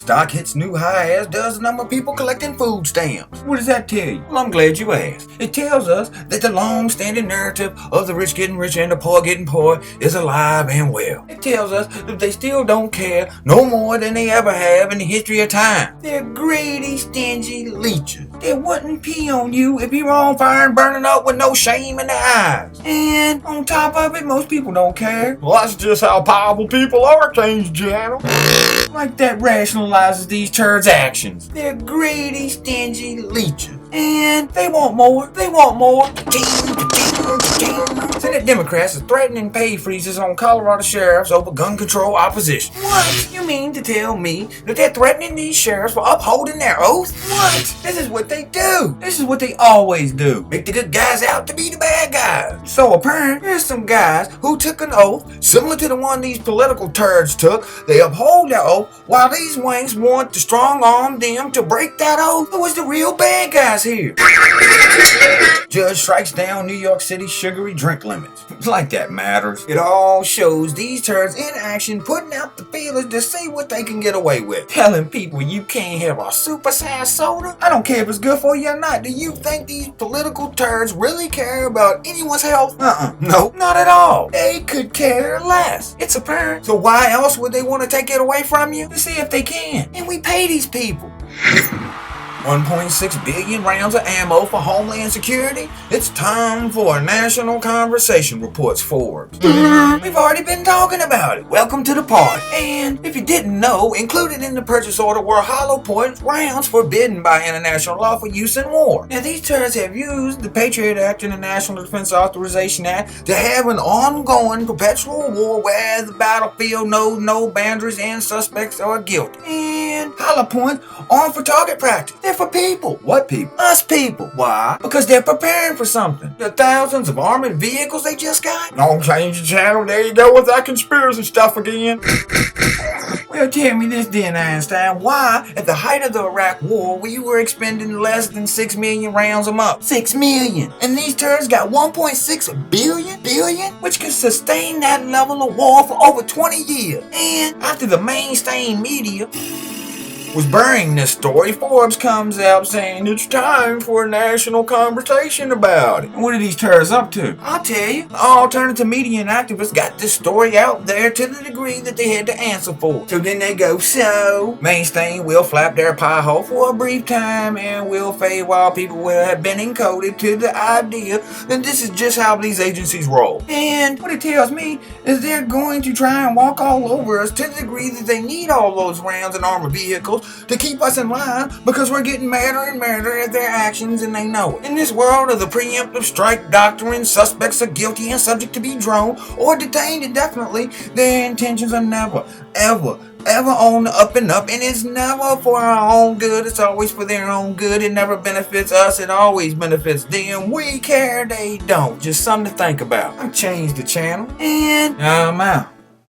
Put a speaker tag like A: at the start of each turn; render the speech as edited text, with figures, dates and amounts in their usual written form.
A: Stock hits new high, as does the number of people collecting food stamps. What does that tell you? Well, I'm glad you asked. It tells us that the long-standing narrative of the rich getting richer and the poor getting poor is alive and well. It tells us that they still don't care no more than they ever have in the history of time. They're greedy, stingy leeches. They wouldn't pee on you if you were on fire and burning up with no shame in their eyes. And on top of it, most people don't care.
B: Well, that's just how powerful people are, ChangeDaChannel.
A: Like that rationalizes these turds' actions. They're greedy, stingy leeches. And they want more. They want more. Senate Democrats are threatening pay freezes on Colorado sheriffs over gun control opposition. What? You mean to tell me that they're threatening these sheriffs for upholding their oath? What? This is what they do. This is what they always do. Make the good guys out to be the bad guys. So apparently, there's some guys who took an oath similar to the one these political turds took. They uphold their oath while these wanks want to strong arm them to break that oath. Who was the real bad guys here? Judge strikes down New York City's sugary-drink limits. Like that matters. It all shows these turds in action, putting out the feelers to see what they can get away with. Telling people you can't have a super-sized soda? I don't care if it's good for you or not. Do you think these political turds really care about anyone's health? No, not at all. They could care less. It's apparent. So why else would they want to take it away from you? To see if they can. And we pay these people. 1.6 billion rounds of ammo for Homeland Security? It's time for a national conversation, reports Forbes. We've already been talking about it. Welcome to the party. And if you didn't know, included in the purchase order were hollow point rounds forbidden by international law for use in war. Now, these turds have used the Patriot Act and the National Defense Authorization Act to have an ongoing perpetual war where the battlefield knows no boundaries and suspects are guilty. And hollow points aren't for target practice. They're for people. What people? Us people. Why? Because they're preparing for something. The thousands of armored vehicles they just got.
B: Don't change the channel. There you go with that conspiracy stuff again.
A: Well, tell me this then, Einstein. Why, at the height of the Iraq War, we were expending less than 6 million rounds a month? 6 million. And these turds got 1.6 billion? Which can sustain that level of war for over 20 years. And after the mainstream media was burying this story, Forbes comes out saying it's time for a national conversation about it. And what are these turds up to? I'll tell you. Alternative media and activists got this story out there to the degree that they had to answer for it. So then they go, so mainstream will flap their pie hole for a brief time and will fade while people will have been encoded to the idea that this is just how these agencies roll. And what it tells me is they're going to try and walk all over us to the degree that they need all those rounds and armored vehicles to keep us in line because we're getting madder and madder at their actions and they know it. In this world of the preemptive strike doctrine, suspects are guilty and subject to be drawn or detained indefinitely. Their intentions are never, ever on the up and up, and it's never for our own good. It's always for their own good. It never benefits us. It always benefits them. We care, they don't. Just something to think about. I've changed the channel, and I'm out.